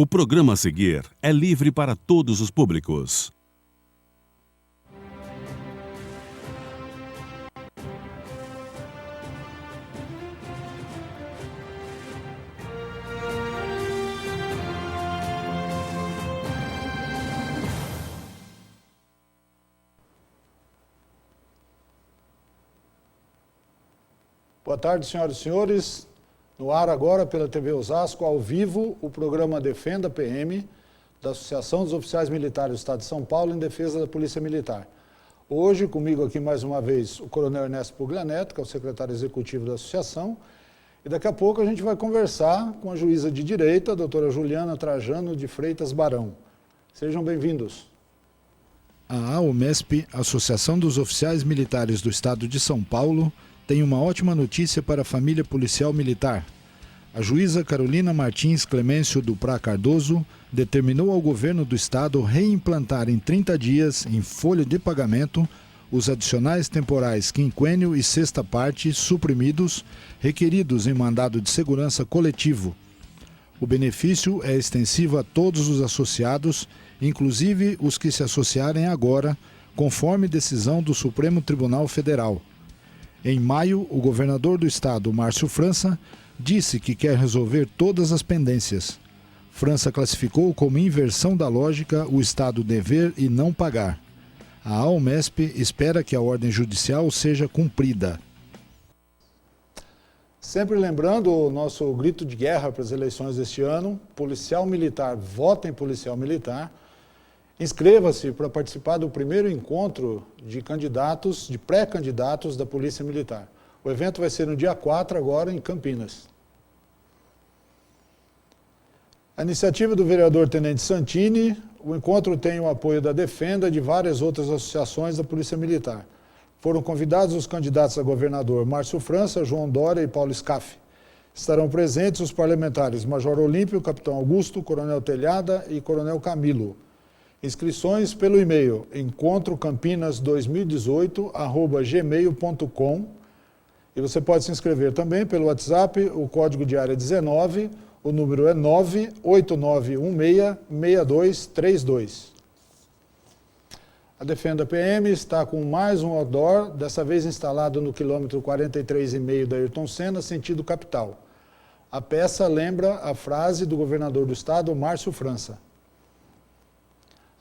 O programa a seguir é livre para todos os públicos. Boa tarde, senhoras e senhores. No ar agora, pela TV Osasco, ao vivo, o programa Defenda PM, da Associação dos Oficiais Militares do Estado de São Paulo em defesa da Polícia Militar. Hoje, comigo aqui mais uma vez, o Coronel Ernesto Puglianeto, que é o secretário executivo da associação, e daqui a pouco a gente vai conversar com a juíza de direito, a doutora Juliana Trajano de Freitas Barão. Sejam bem-vindos. A AOMESP, Associação dos Oficiais Militares do Estado de São Paulo, tem uma ótima notícia para a família policial militar. A juíza Carolina Martins Clemêncio Duprá Cardoso determinou ao governo do estado reimplantar em 30 dias, em folha de pagamento, os adicionais temporais quinquênio e sexta parte suprimidos, requeridos em mandado de segurança coletivo. O benefício é extensivo a todos os associados, inclusive os que se associarem agora, conforme decisão do Supremo Tribunal Federal. Em maio, o governador do estado, Márcio França, disse que quer resolver todas as pendências. França classificou como inversão da lógica o estado dever e não pagar. A AOMESP espera que a ordem judicial seja cumprida. Sempre lembrando o nosso grito de guerra para as eleições deste ano, policial militar, vota em policial militar. Inscreva-se para participar do primeiro encontro de candidatos, de pré-candidatos da Polícia Militar. O evento vai ser no dia 4 agora, em Campinas. A iniciativa do vereador Tenente Santini, o encontro tem o apoio da Defenda e de várias outras associações da Polícia Militar. Foram convidados os candidatos a governador Márcio França, João Dória e Paulo Scaff. Estarão presentes os parlamentares Major Olímpio, Capitão Augusto, Coronel Telhada e Coronel Camilo. Inscrições pelo e-mail encontrocampinas2018@gmail.com e você pode se inscrever também pelo WhatsApp, o código de área 19, o número é 989166232. A Defenda PM está com mais um outdoor, dessa vez instalado no quilômetro 43,5 da Ayrton Senna, sentido capital. A peça lembra a frase do governador do estado, Márcio França.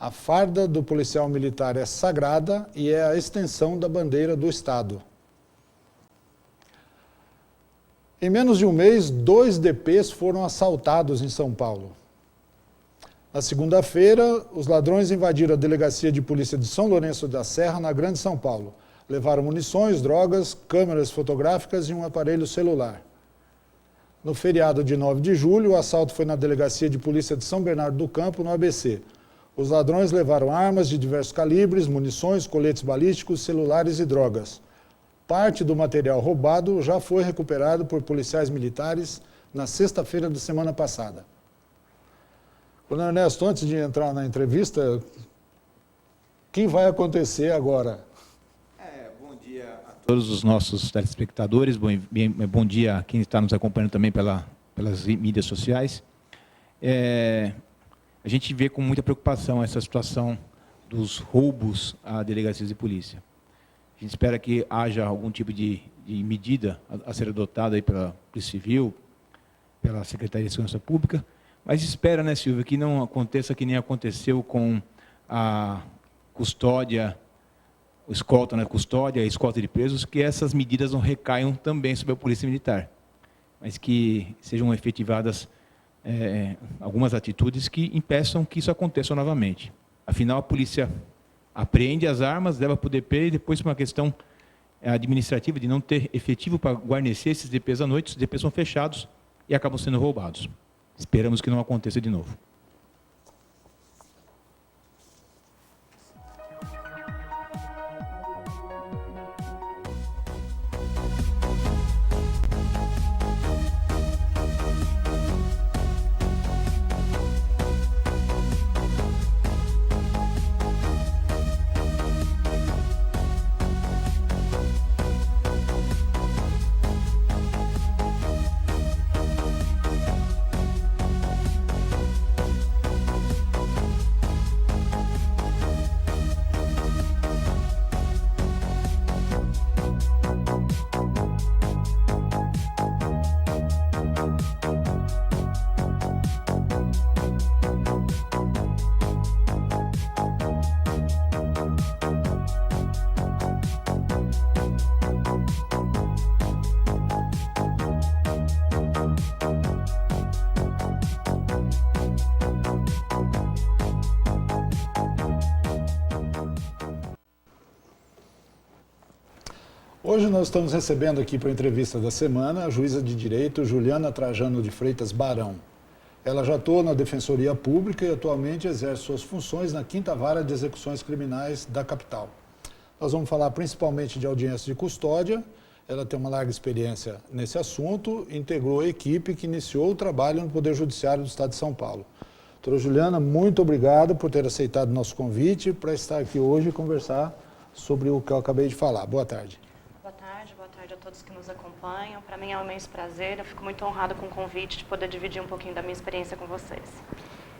A farda do policial militar é sagrada e é a extensão da bandeira do Estado. Em menos de um mês, 2 DPs foram assaltados em São Paulo. Na segunda-feira, os ladrões invadiram a delegacia de polícia de São Lourenço da Serra, na Grande São Paulo. Levaram munições, drogas, câmeras fotográficas e um aparelho celular. No feriado de 9 de julho, o assalto foi na delegacia de polícia de São Bernardo do Campo, no ABC. Os ladrões levaram armas de diversos calibres, munições, coletes balísticos, celulares e drogas. Parte do material roubado já foi recuperado por policiais militares na sexta-feira da semana passada. Coronel Ernesto, antes de entrar na entrevista, o que vai acontecer agora? Bom dia a todos os nossos telespectadores, bom dia a quem está nos acompanhando também pelas mídias sociais. A gente vê com muita preocupação essa situação dos roubos a delegacias de polícia. A gente espera que haja algum tipo de medida a ser adotada aí pela Polícia Civil, pela Secretaria de Segurança Pública, mas espera, né, Silvia, que não aconteça que nem aconteceu com a custódia, o escolta na custódia, a escolta de presos, que essas medidas não recaiam também sobre a Polícia Militar, mas que sejam efetivadas algumas atitudes que impeçam que isso aconteça novamente. Afinal, a polícia apreende as armas, leva para o DP e depois, por uma questão administrativa de não ter efetivo para guarnecer esses DPs à noite, os DPs são fechados e acabam sendo roubados. Esperamos que não aconteça de novo. Hoje nós estamos recebendo aqui para a entrevista da semana a juíza de direito Juliana Trajano de Freitas Barão. Ela já atua na Defensoria Pública e atualmente exerce suas funções na 5ª Vara de Execuções Criminais da capital. Nós vamos falar principalmente de audiência de custódia. Ela tem uma larga experiência nesse assunto, integrou a equipe que iniciou o trabalho no Poder Judiciário do Estado de São Paulo. Doutora Juliana, muito obrigado por ter aceitado o nosso convite para estar aqui hoje e conversar sobre o que eu acabei de falar. Boa tarde. Boa tarde a todos que nos acompanham. Para mim é um imenso prazer, eu fico muito honrado com o convite de poder dividir um pouquinho da minha experiência com vocês.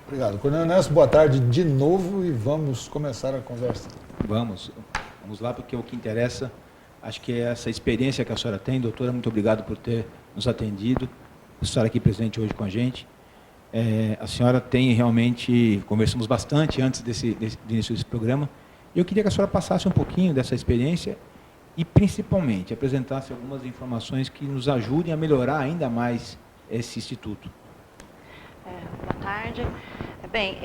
Obrigado. Coronel Nelson, boa tarde de novo e vamos começar a conversa. Vamos lá, porque o que interessa, acho que é essa experiência que a senhora tem. Doutora, muito obrigado por ter nos atendido, por estar aqui presente hoje com a gente. A senhora tem realmente, conversamos bastante antes do início desse programa, e eu queria que a senhora passasse um pouquinho dessa experiência e, principalmente, apresentasse algumas informações que nos ajudem a melhorar ainda mais esse instituto. Boa tarde. Bem,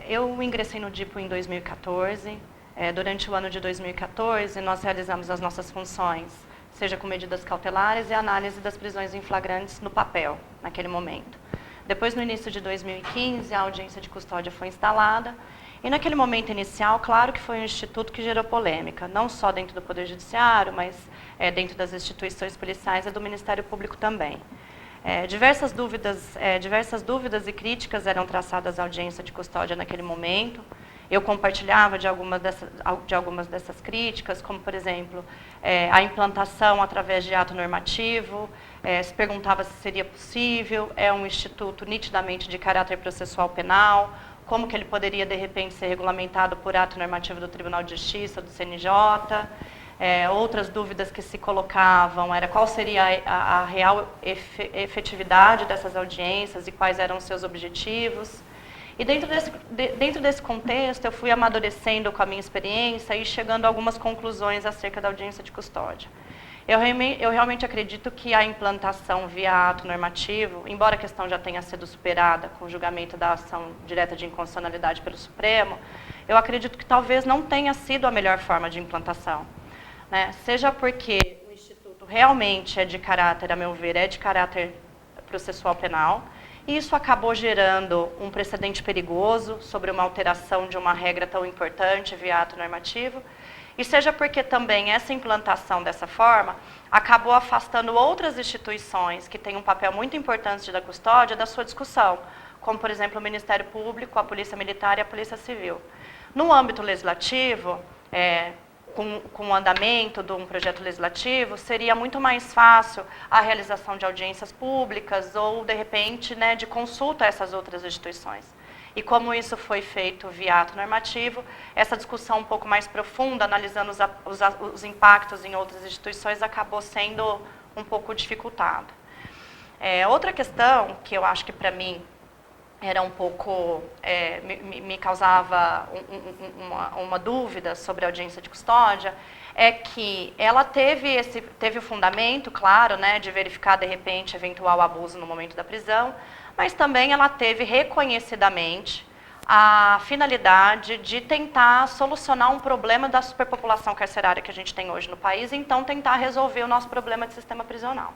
eu ingressei no DIPO em 2014. Durante o ano de 2014, nós realizamos as nossas funções, seja com medidas cautelares e análise das prisões em flagrantes no papel, naquele momento. Depois, no início de 2015, a audiência de custódia foi instalada. E naquele momento inicial, claro que foi um instituto que gerou polêmica, não só dentro do Poder Judiciário, mas dentro das instituições policiais e do Ministério Público também. Diversas dúvidas e críticas eram traçadas à audiência de custódia naquele momento. Eu compartilhava de algumas dessas críticas, como, por exemplo, a implantação através de ato normativo, se perguntava se seria possível, é um instituto nitidamente de caráter processual penal, como que ele poderia, de repente, ser regulamentado por ato normativo do Tribunal de Justiça, do CNJ. Outras dúvidas que se colocavam era qual seria a real efetividade dessas audiências e quais eram os seus objetivos. E dentro desse contexto, eu fui amadurecendo com a minha experiência e chegando a algumas conclusões acerca da audiência de custódia. Eu realmente acredito que a implantação via ato normativo, embora a questão já tenha sido superada com o julgamento da ação direta de inconstitucionalidade pelo Supremo, eu acredito que talvez não tenha sido a melhor forma de implantação. Seja porque o Instituto realmente a meu ver, é de caráter processual penal, e isso acabou gerando um precedente perigoso sobre uma alteração de uma regra tão importante via ato normativo, e seja porque também essa implantação dessa forma acabou afastando outras instituições que têm um papel muito importante da custódia da sua discussão, como, por exemplo, o Ministério Público, a Polícia Militar e a Polícia Civil. No âmbito legislativo, com o andamento de um projeto legislativo, seria muito mais fácil a realização de audiências públicas ou, de repente, de consulta a essas outras instituições. E como isso foi feito via ato normativo, essa discussão um pouco mais profunda, analisando os impactos em outras instituições, acabou sendo um pouco dificultada. Outra questão que eu acho que, para mim, era um pouco, me causava uma dúvida sobre a audiência de custódia, é que ela teve o fundamento, claro, de verificar, de repente, eventual abuso no momento da prisão, mas também ela teve reconhecidamente a finalidade de tentar solucionar um problema da superpopulação carcerária que a gente tem hoje no país, e então tentar resolver o nosso problema de sistema prisional.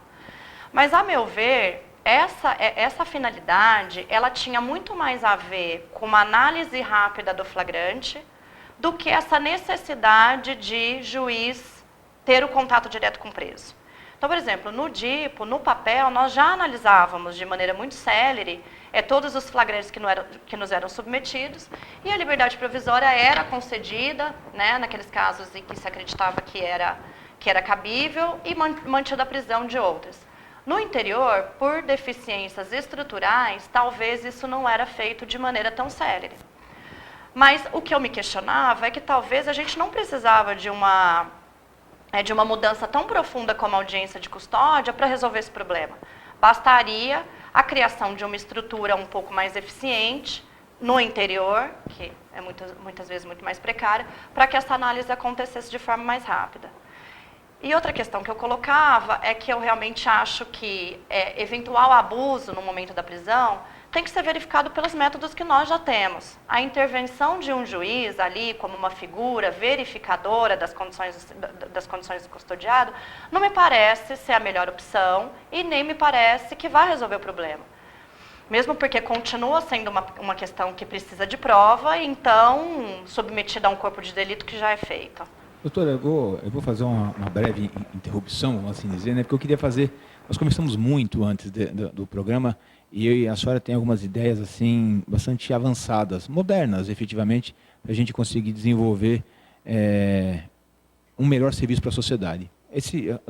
Mas, a meu ver, essa finalidade, ela tinha muito mais a ver com uma análise rápida do flagrante do que essa necessidade de juiz ter o contato direto com o preso. Então, por exemplo, no DIPO, no papel, nós já analisávamos de maneira muito célere todos os flagrantes que nos eram submetidos, e a liberdade provisória era concedida, naqueles casos em que se acreditava que era cabível, e mantida a prisão de outras. No interior, por deficiências estruturais, talvez isso não era feito de maneira tão célere. Mas o que eu me questionava é que talvez a gente não precisava de uma mudança tão profunda como a audiência de custódia para resolver esse problema. Bastaria a criação de uma estrutura um pouco mais eficiente no interior, que é muitas vezes muito mais precária, para que essa análise acontecesse de forma mais rápida. E outra questão que eu colocava é que eu realmente acho que eventual abuso no momento da prisão tem que ser verificado pelos métodos que nós já temos. A intervenção de um juiz ali, como uma figura verificadora das condições do custodiado, não me parece ser a melhor opção e nem me parece que vai resolver o problema. Mesmo porque continua sendo uma questão que precisa de prova, e então submetida a um corpo de delito que já é feito. Doutora, eu vou fazer uma breve interrupção, vamos assim dizer, né? Porque eu queria fazer... Nós conversamos muito antes do programa, e eu e a senhora tem algumas ideias assim bastante avançadas, modernas, efetivamente, para a gente conseguir desenvolver um melhor serviço para a sociedade.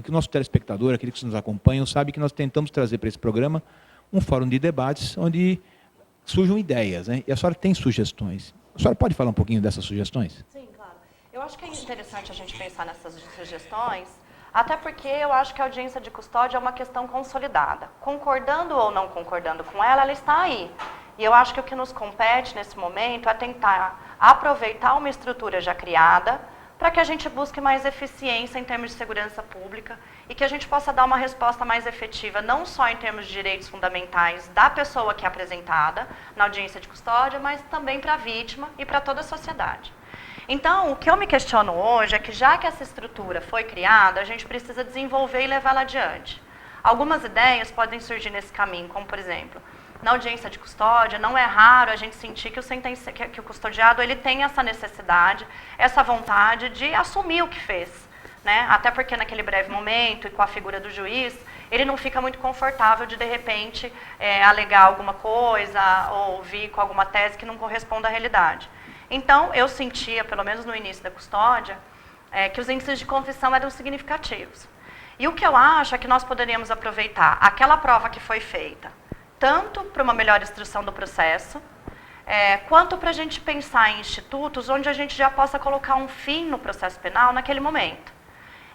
O nosso telespectador, aquele que nos acompanha, sabe que nós tentamos trazer para esse programa um fórum de debates onde surjam ideias, né? E a senhora tem sugestões. A senhora pode falar um pouquinho dessas sugestões? Sim, claro. Eu acho que é interessante a gente pensar nessas sugestões, até porque eu acho que a audiência de custódia é uma questão consolidada. Concordando ou não concordando com ela, ela está aí. E eu acho que o que nos compete nesse momento é tentar aproveitar uma estrutura já criada para que a gente busque mais eficiência em termos de segurança pública e que a gente possa dar uma resposta mais efetiva, não só em termos de direitos fundamentais da pessoa que é apresentada na audiência de custódia, mas também para a vítima e para toda a sociedade. Então, o que eu me questiono hoje é que, já que essa estrutura foi criada, a gente precisa desenvolver e levá-la adiante. Algumas ideias podem surgir nesse caminho, como, por exemplo, na audiência de custódia, não é raro a gente sentir que o custodiado ele tem essa necessidade, essa vontade de assumir o que fez, né? Até porque naquele breve momento, e com a figura do juiz, ele não fica muito confortável de repente, alegar alguma coisa ou vir com alguma tese que não corresponda à realidade. Então, eu sentia, pelo menos no início da custódia, que os índices de confissão eram significativos. E o que eu acho é que nós poderíamos aproveitar aquela prova que foi feita, tanto para uma melhor instrução do processo, quanto para a gente pensar em institutos onde a gente já possa colocar um fim no processo penal naquele momento.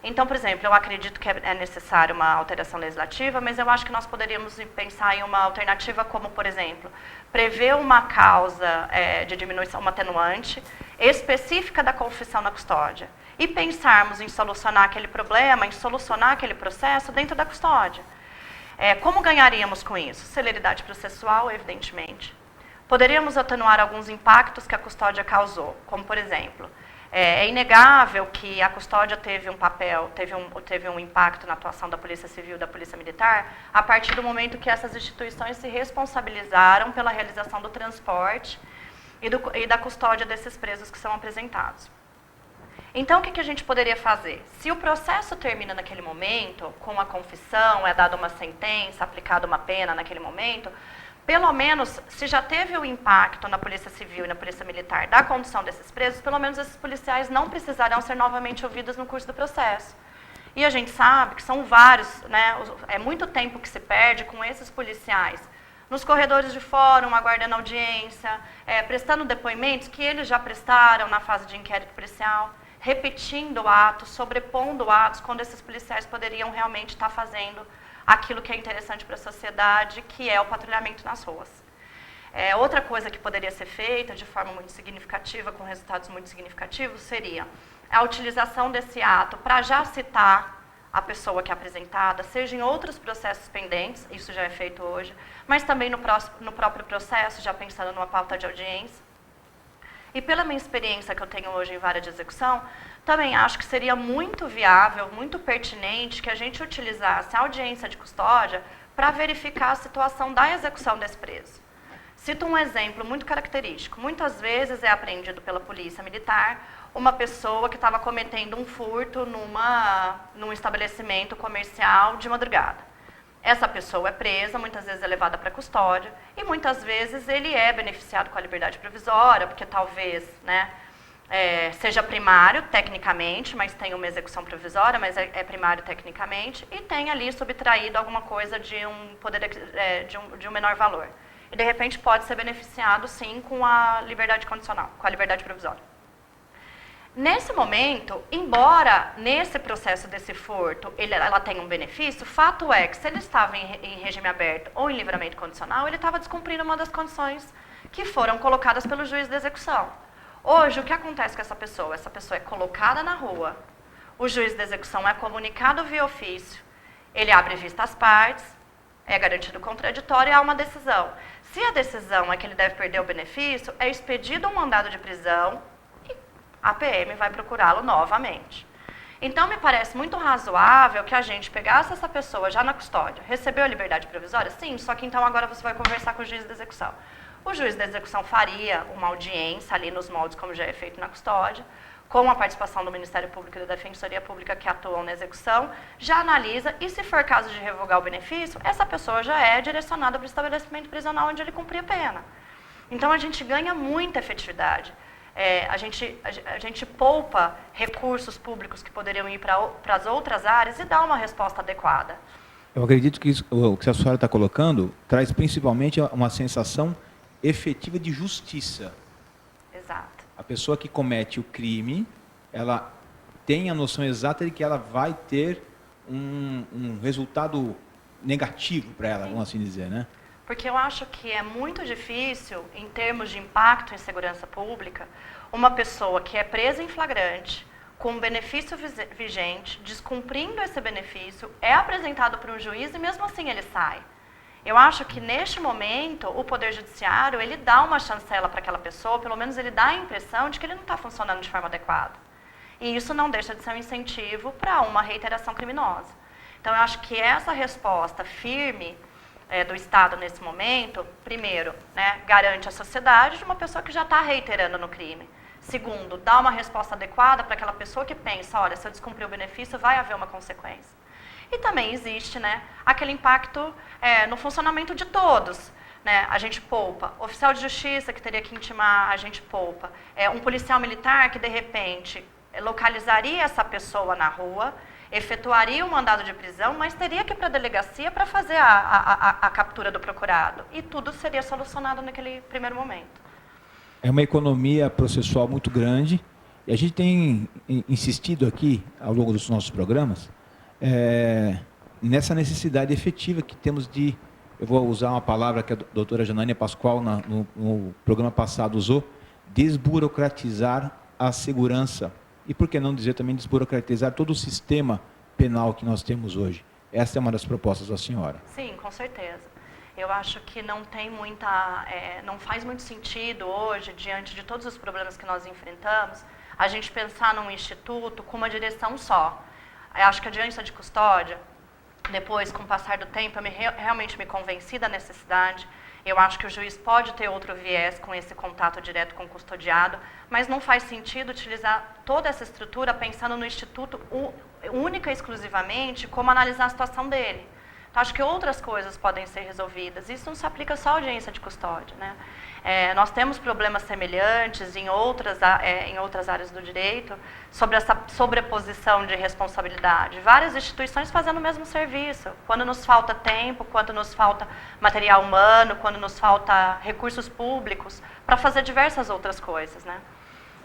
Então, por exemplo, eu acredito que é necessária uma alteração legislativa, mas eu acho que nós poderíamos pensar em uma alternativa como, por exemplo, prever uma causa de diminuição, uma atenuante específica da confissão na custódia e pensarmos em solucionar aquele problema, em solucionar aquele processo dentro da custódia. Como ganharíamos com isso? Celeridade processual, evidentemente. Poderíamos atenuar alguns impactos que a custódia causou, como, por exemplo, é inegável que a custódia teve um impacto na atuação da Polícia Civil e da Polícia Militar a partir do momento que essas instituições se responsabilizaram pela realização do transporte e da custódia desses presos que são apresentados. Então, o que a gente poderia fazer? Se o processo termina naquele momento, com a confissão, é dada uma sentença, aplicada uma pena naquele momento, pelo menos, se já teve o impacto na Polícia Civil e na Polícia Militar da condução desses presos, pelo menos esses policiais não precisarão ser novamente ouvidos no curso do processo. E a gente sabe que são vários, né, é muito tempo que se perde com esses policiais nos corredores de fórum, aguardando audiência, prestando depoimentos que eles já prestaram na fase de inquérito policial, repetindo atos, sobrepondo atos, quando esses policiais poderiam realmente estar fazendo aquilo que é interessante para a sociedade, que é o patrulhamento nas ruas. Outra coisa que poderia ser feita de forma muito significativa, com resultados muito significativos, seria a utilização desse ato para já citar a pessoa que é apresentada, seja em outros processos pendentes, isso já é feito hoje, mas também no próprio processo, já pensando numa pauta de audiência. E pela minha experiência que eu tenho hoje em vara de execução, também acho que seria muito viável, muito pertinente que a gente utilizasse a audiência de custódia para verificar a situação da execução desse preso. Cito um exemplo muito característico. Muitas vezes é apreendido pela polícia militar uma pessoa que estava cometendo um furto num estabelecimento comercial de madrugada. Essa pessoa é presa, muitas vezes é levada para custódia, e muitas vezes ele é beneficiado com a liberdade provisória, porque talvez, né, seja primário tecnicamente, mas tem uma execução provisória, mas é primário tecnicamente, e tem ali subtraído alguma coisa de um poder de um menor valor. E de repente pode ser beneficiado sim com a liberdade condicional, com a liberdade provisória. Nesse momento, embora nesse processo desse furto ela tenha um benefício, fato é que se ele estava em regime aberto ou em livramento condicional, ele estava descumprindo uma das condições que foram colocadas pelo juiz da execução. Hoje, o que acontece com essa pessoa? Essa pessoa é colocada na rua, o juiz da execução é comunicado via ofício, ele abre vista às partes, é garantido contraditório e há uma decisão. Se a decisão é que ele deve perder o benefício, é expedido um mandado de prisão e a PM vai procurá-lo novamente. Então, me parece muito razoável que a gente pegasse essa pessoa já na custódia. Recebeu a liberdade provisória? Sim, só que então agora você vai conversar com o juiz da execução. O juiz da execução faria uma audiência ali nos moldes como já é feito na custódia, com a participação do Ministério Público e da Defensoria Pública que atuam na execução, já analisa e, se for caso de revogar o benefício, essa pessoa já é direcionada para o estabelecimento prisional onde ele cumprir a pena. Então, a gente ganha muita efetividade. A gente poupa recursos públicos que poderiam ir para as outras áreas e dá uma resposta adequada. Eu acredito que o que a senhora está colocando traz principalmente uma sensação efetiva de justiça. Exato. A pessoa que comete o crime, ela tem a noção exata de que ela vai ter um resultado negativo para ela, vamos assim dizer, né? Porque eu acho que é muito difícil, em termos de impacto em segurança pública, uma pessoa que é presa em flagrante, com um benefício vigente, descumprindo esse benefício, é apresentado para um juiz e mesmo assim ele sai. Eu acho que neste momento o Poder Judiciário ele dá uma chancela para aquela pessoa, pelo menos ele dá a impressão de que ele não está funcionando de forma adequada. E isso não deixa de ser um incentivo para uma reiteração criminosa. Então eu acho que essa resposta firme do Estado nesse momento, primeiro, né, garante a sociedade de uma pessoa que já está reiterando no crime. Segundo, dá uma resposta adequada para aquela pessoa que pensa, olha, se eu descumprir o benefício, vai haver uma consequência. E também existe, né, aquele impacto no funcionamento de todos. Né? A gente poupa. Oficial de justiça que teria que intimar, a gente poupa. Um policial militar que, de repente, localizaria essa pessoa na rua, efetuaria um mandado de prisão, mas teria que ir para a delegacia para fazer a captura do procurado. E tudo seria solucionado naquele primeiro momento. É uma economia processual muito grande. E a gente tem insistido aqui, ao longo dos nossos programas, nessa necessidade efetiva que temos de, eu vou usar uma palavra que a doutora Janânia Pascoal no programa passado usou, desburocratizar a segurança. E por que não dizer também desburocratizar todo o sistema penal que nós temos hoje? Essa é uma das propostas da senhora. Sim, com certeza. Eu acho que não faz muito sentido hoje, diante de todos os problemas que nós enfrentamos, a gente pensar num instituto com uma direção só. Eu acho que a audiência de custódia, depois, com o passar do tempo, realmente me convenci da necessidade. Eu acho que o juiz pode ter outro viés com esse contato direto com o custodiado, mas não faz sentido utilizar toda essa estrutura pensando no instituto única e exclusivamente como analisar a situação dele. Então, acho que outras coisas podem ser resolvidas. Isso não se aplica só à audiência de custódia, né? Nós temos problemas semelhantes em outras áreas do direito sobre essa sobreposição de responsabilidade. Várias instituições fazendo o mesmo serviço. Quando nos falta tempo, quando nos falta material humano, quando nos falta recursos públicos, para fazer diversas outras coisas, né?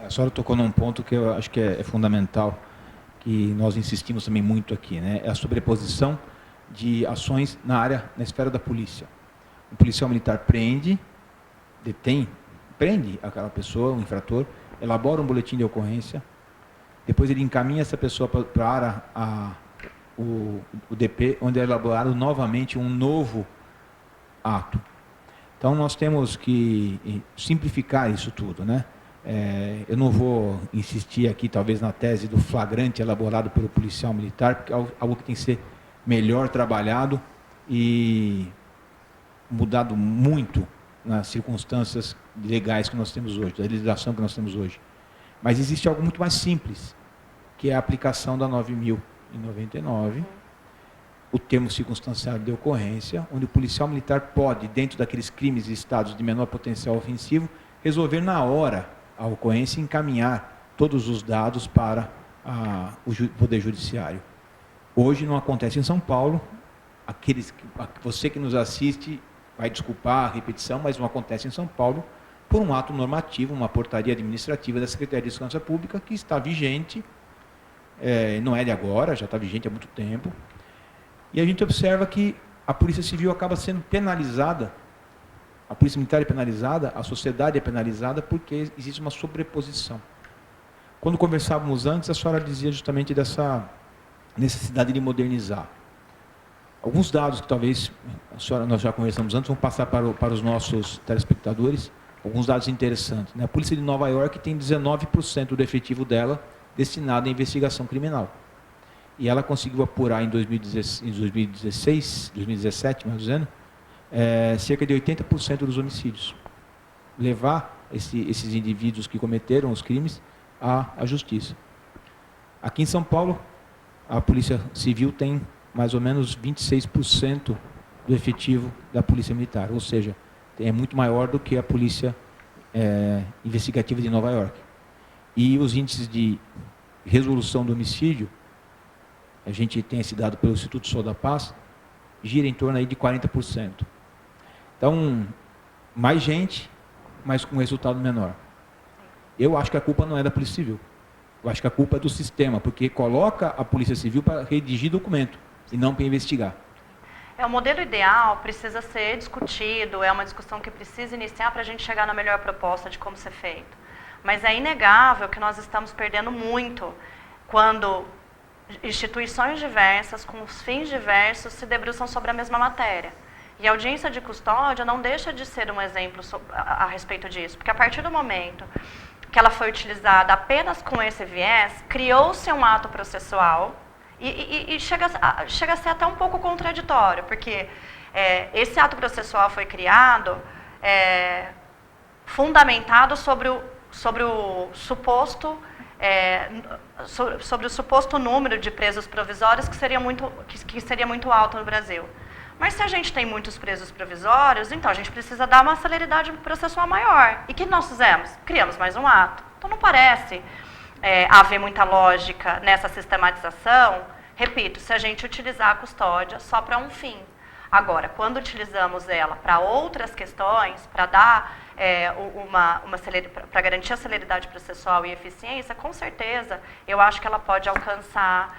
A senhora tocou num ponto que eu acho que é fundamental, que nós insistimos também muito aqui, né? É a sobreposição de ações na esfera da polícia. O policial militar prende aquela pessoa, um infrator, elabora um boletim de ocorrência, depois ele encaminha essa pessoa para o DP, onde é elaborado novamente um novo ato. Então nós temos que simplificar isso tudo, né? Eu não vou insistir aqui, talvez, na tese do flagrante elaborado pelo policial militar, porque é algo que tem que ser melhor trabalhado e mudado muito nas circunstâncias legais que nós temos hoje, da legislação que nós temos hoje. Mas existe algo muito mais simples, que é a aplicação da 9.099, o termo circunstanciado de ocorrência, onde o policial militar pode, dentro daqueles crimes listados de menor potencial ofensivo, resolver na hora a ocorrência e encaminhar todos os dados para o Poder Judiciário. Hoje não acontece em São Paulo. Você que nos assiste vai desculpar a repetição, mas não acontece em São Paulo por um ato normativo, uma portaria administrativa da Secretaria de Segurança Pública que está vigente, não é de agora, já está vigente há muito tempo. E a gente observa que a Polícia Civil acaba sendo penalizada, a Polícia Militar é penalizada, a sociedade é penalizada porque existe uma sobreposição. Quando conversávamos antes, a senhora dizia justamente dessa necessidade de modernizar. Alguns dados que talvez nós já conversamos antes, vão passar para os nossos telespectadores, alguns dados interessantes, né? A Polícia de Nova York tem 19% do efetivo dela destinado à investigação criminal. E ela conseguiu apurar em 2017, mais ou menos, cerca de 80% dos homicídios. Levar esses indivíduos que cometeram os crimes à justiça. Aqui em São Paulo, a Polícia Civil tem mais ou menos 26% do efetivo da Polícia Militar, ou seja, é muito maior do que a Polícia Investigativa de Nova York. E os índices de resolução do homicídio, a gente tem esse dado pelo Instituto Sol da Paz, gira em torno aí de 40%. Então, mais gente, mas com resultado menor. Eu acho que a culpa não é da Polícia Civil. Eu acho que a culpa é do sistema, porque coloca a Polícia Civil para redigir documento e não para investigar. O modelo ideal precisa ser discutido, é uma discussão que precisa iniciar para a gente chegar na melhor proposta de como ser feito. Mas é inegável que nós estamos perdendo muito quando instituições diversas, com os fins diversos, se debruçam sobre a mesma matéria. E a audiência de custódia não deixa de ser um exemplo a respeito disso, porque a partir do momento que ela foi utilizada apenas com esse viés, criou-se um ato processual e chega a ser até um pouco contraditório, porque esse ato processual foi criado fundamentado sobre o suposto número de presos provisórios que seria muito alto no Brasil. Mas se a gente tem muitos presos provisórios, então a gente precisa dar uma celeridade processual maior. E o que nós fizemos? Criamos mais um ato. Então não parece haver muita lógica nessa sistematização, repito, se a gente utilizar a custódia só para um fim. Agora, quando utilizamos ela para outras questões, para dar para garantir a celeridade processual e eficiência, com certeza, eu acho que ela pode alcançar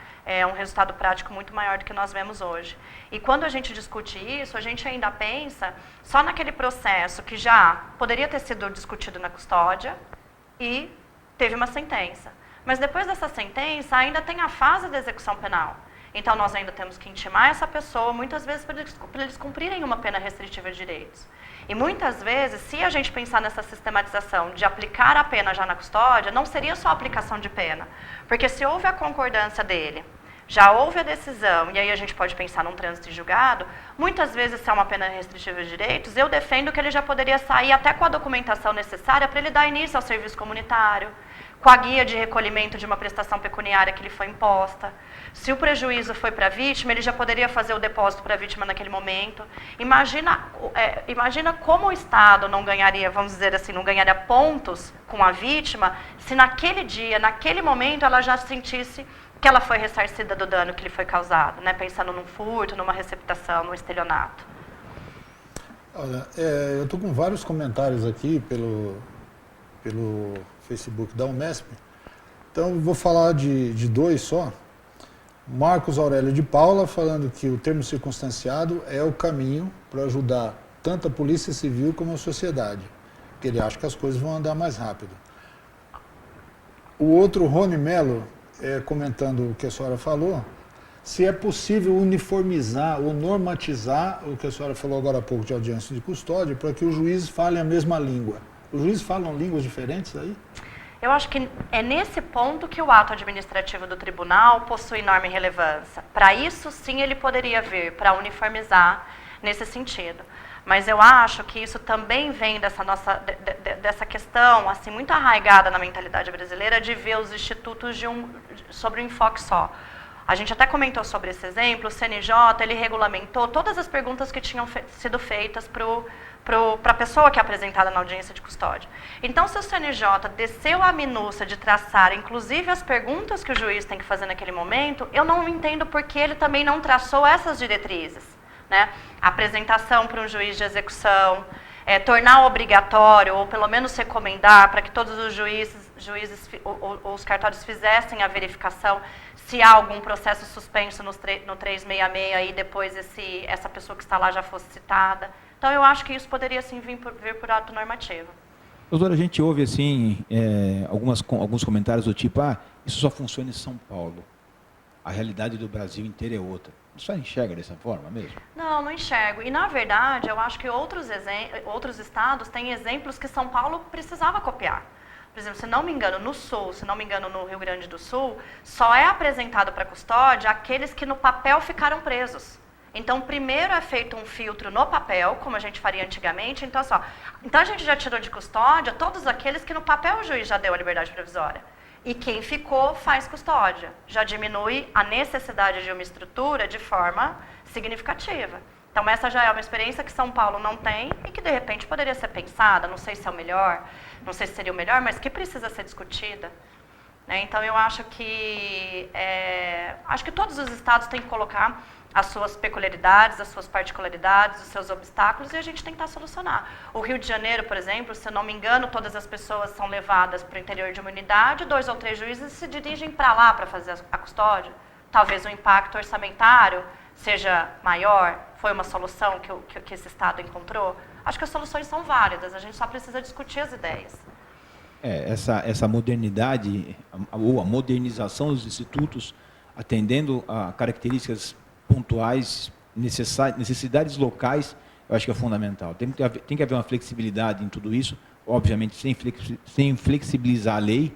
um resultado prático muito maior do que nós vemos hoje. E quando a gente discute isso, a gente ainda pensa só naquele processo que já poderia ter sido discutido na custódia e teve uma sentença. Mas depois dessa sentença, ainda tem a fase da execução penal. Então, nós ainda temos que intimar essa pessoa, muitas vezes, para eles cumprirem uma pena restritiva de direitos. E muitas vezes, se a gente pensar nessa sistematização de aplicar a pena já na custódia, não seria só a aplicação de pena. Porque se houve a concordância dele, já houve a decisão, e aí a gente pode pensar num trânsito em julgado, muitas vezes, se é uma pena restritiva de direitos, eu defendo que ele já poderia sair até com a documentação necessária para ele dar início ao serviço comunitário, com a guia de recolhimento de uma prestação pecuniária que lhe foi imposta. Se o prejuízo foi para a vítima, ele já poderia fazer o depósito para a vítima naquele momento. Imagina como o Estado não ganharia, vamos dizer assim, não ganharia pontos com a vítima, se naquele dia, naquele momento, ela já sentisse que ela foi ressarcida do dano que lhe foi causado, né? Pensando num furto, numa receptação, num estelionato. Olha, eu estou com vários comentários aqui pelo Facebook da Umesp, então vou falar de dois só. Marcos Aurélio de Paula falando que o termo circunstanciado é o caminho para ajudar tanto a Polícia Civil como a sociedade, porque ele acha que as coisas vão andar mais rápido. O outro, Rony Mello, comentando o que a senhora falou, se é possível uniformizar ou normatizar o que a senhora falou agora há pouco de audiência de custódia, para que os juízes falem a mesma língua. Os juízes falam línguas diferentes aí? Eu acho que é nesse ponto que o ato administrativo do tribunal possui enorme relevância. Para isso, sim, ele poderia vir para uniformizar nesse sentido. Mas eu acho que isso também vem dessa questão assim, muito arraigada na mentalidade brasileira de ver os institutos sobre um enfoque só. A gente até comentou sobre esse exemplo, o CNJ, ele regulamentou todas as perguntas que tinham sido feitas para a pessoa que é apresentada na audiência de custódia. Então, se o CNJ desceu a minúcia de traçar, inclusive, as perguntas que o juiz tem que fazer naquele momento, eu não entendo por que ele também não traçou essas diretrizes, né? Apresentação para um juiz de execução, tornar obrigatório, ou pelo menos recomendar, para que todos os juízes ou os cartórios fizessem a verificação se há algum processo suspenso no 366 e depois essa pessoa que está lá já fosse citada. Então, eu acho que isso poderia, sim, vir por ato normativo. Doutora, a gente ouve, assim, alguns comentários do tipo, isso só funciona em São Paulo. a realidade do Brasil inteiro é outra. Você enxerga dessa forma mesmo? Não, não enxergo. E, na verdade, eu acho que outros estados têm exemplos que São Paulo precisava copiar. Por exemplo, se não me engano, no Sul, se não me engano, no Rio Grande do Sul, só é apresentado para custódia aqueles que no papel ficaram presos. Então, primeiro é feito um filtro no papel, como a gente faria antigamente. Então, então a gente já tirou de custódia todos aqueles que no papel o juiz já deu a liberdade provisória. E quem ficou faz custódia. Já diminui a necessidade de uma estrutura de forma significativa. Então, essa já é uma experiência que São Paulo não tem e que, de repente, poderia ser pensada. Não sei se é o melhor, não sei se seria o melhor, mas que precisa ser discutida. Então, eu acho que todos os estados têm que colocar as suas peculiaridades, as suas particularidades, os seus obstáculos, e a gente tentar solucionar. O Rio de Janeiro, por exemplo, se eu não me engano, todas as pessoas são levadas para o interior de uma unidade, 2 ou 3 juízes se dirigem para lá para fazer a custódia. Talvez o impacto orçamentário seja maior, foi uma solução que esse estado encontrou. Acho que as soluções são válidas, a gente só precisa discutir as ideias. Essa modernidade, ou a modernização dos institutos, atendendo a características pontuais, necessidades locais, eu acho que é fundamental. Tem que haver uma flexibilidade em tudo isso, obviamente sem flexibilizar a lei,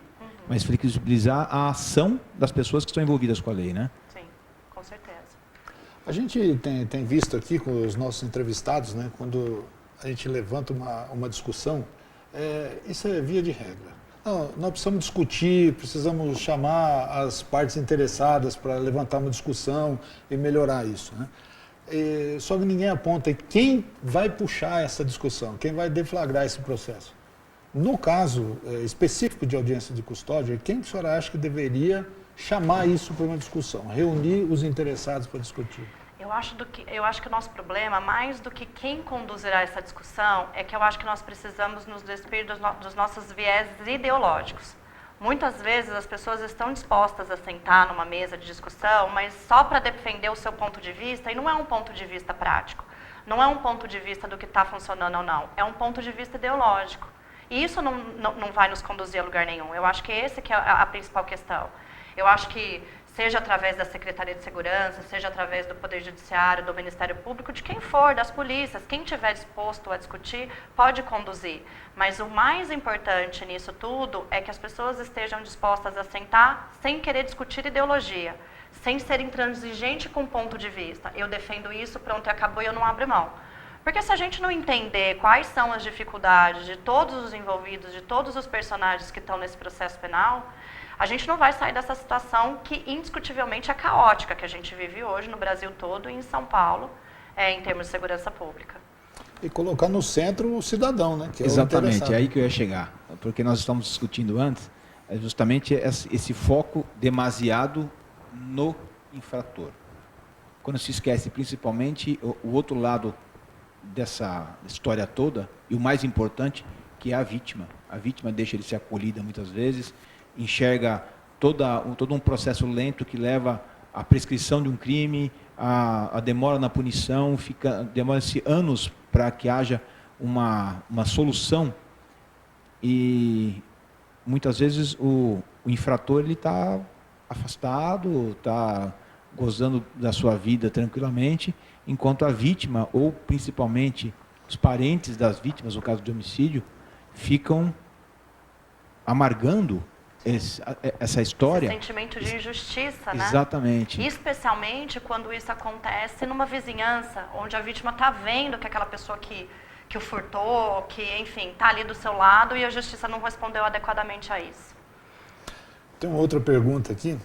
mas flexibilizar a ação das pessoas que estão envolvidas com a lei, né? Sim, com certeza. A gente tem visto aqui com os nossos entrevistados, né, quando a gente levanta uma discussão, isso é via de regra. Não, nós precisamos discutir, precisamos chamar as partes interessadas para levantar uma discussão e melhorar isso, né? Só que ninguém aponta quem vai puxar essa discussão, quem vai deflagrar esse processo. No caso específico de audiência de custódia, quem que a senhora acha que deveria chamar isso para uma discussão, reunir os interessados para discutir? Eu acho que o nosso problema, mais do que quem conduzirá essa discussão, é que eu acho que nós precisamos nos despir dos nossos vieses ideológicos. Muitas vezes as pessoas estão dispostas a sentar numa mesa de discussão, mas só para defender o seu ponto de vista, e não é um ponto de vista prático, não é um ponto de vista do que está funcionando ou não, é um ponto de vista ideológico. E isso não vai nos conduzir a lugar nenhum. Eu acho que esse que é a principal questão. Eu acho que seja através da Secretaria de Segurança, seja através do Poder Judiciário, do Ministério Público, de quem for, das polícias, quem estiver disposto a discutir, pode conduzir. Mas o mais importante nisso tudo é que as pessoas estejam dispostas a sentar sem querer discutir ideologia, sem ser intransigente com o ponto de vista. Eu defendo isso, pronto, e acabou e eu não abro mão. Porque se a gente não entender quais são as dificuldades de todos os envolvidos, de todos os personagens que estão nesse processo penal, a gente não vai sair dessa situação que indiscutivelmente é caótica, que a gente vive hoje no Brasil todo e em São Paulo, em termos de segurança pública. E colocar no centro o cidadão, né? Que é exatamente, é aí que eu ia chegar. Porque nós estamos discutindo antes, é justamente esse foco demasiado no infrator. Quando se esquece principalmente o outro lado dessa história toda, e o mais importante, que é a vítima. A vítima deixa de ser acolhida muitas vezes, enxerga todo um processo lento que leva à prescrição de um crime, a demora na punição, demora-se anos para que haja uma solução, e muitas vezes o infrator está afastado, está gozando da sua vida tranquilamente, enquanto a vítima, ou principalmente os parentes das vítimas, no caso de homicídio, ficam amargando essa história. Esse sentimento de injustiça, né? Exatamente. Especialmente quando isso acontece numa vizinhança, onde a vítima está vendo que aquela pessoa que o furtou, que, enfim, está ali do seu lado e a justiça não respondeu adequadamente a isso. Tem uma outra pergunta aqui.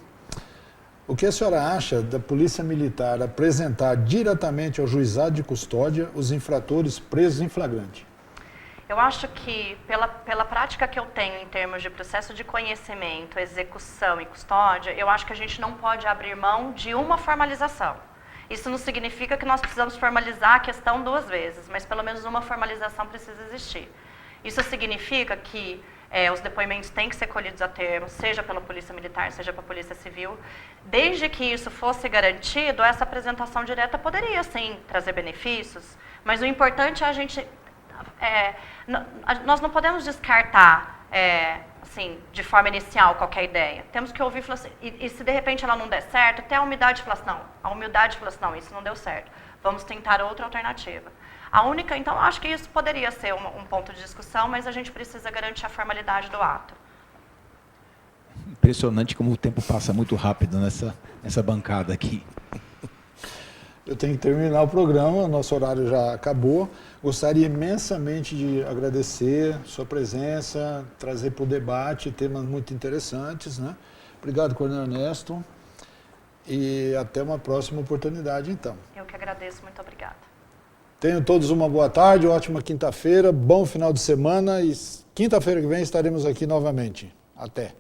O que a senhora acha da Polícia Militar apresentar diretamente ao juizado de custódia os infratores presos em flagrante? Eu acho que, pela prática que eu tenho em termos de processo de conhecimento, execução e custódia, eu acho que a gente não pode abrir mão de uma formalização. Isso não significa que nós precisamos formalizar a questão 2 vezes, mas pelo menos uma formalização precisa existir. Isso significa que os depoimentos têm que ser colhidos a termo, seja pela Polícia Militar, seja pela Polícia Civil. Desde que isso fosse garantido, essa apresentação direta poderia, sim, trazer benefícios, mas o importante é a gente... nós não podemos descartar assim, de forma inicial, qualquer ideia. Temos que ouvir e falar assim, e se de repente ela não der certo, até a humildade fala assim, não, a humildade fala assim, não, isso não deu certo, vamos tentar outra alternativa. A única, então, acho que isso poderia ser um ponto de discussão, mas a gente precisa garantir a formalidade do ato. Impressionante como o tempo passa muito rápido nessa bancada aqui. Eu tenho que terminar o programa, nosso horário já acabou. Gostaria imensamente de agradecer sua presença, trazer para o debate temas muito interessantes, né? Obrigado, Coronel Ernesto, e até uma próxima oportunidade, então. Eu que agradeço, muito obrigada. Tenham todos uma boa tarde, ótima quinta-feira, bom final de semana e quinta-feira que vem estaremos aqui novamente. Até.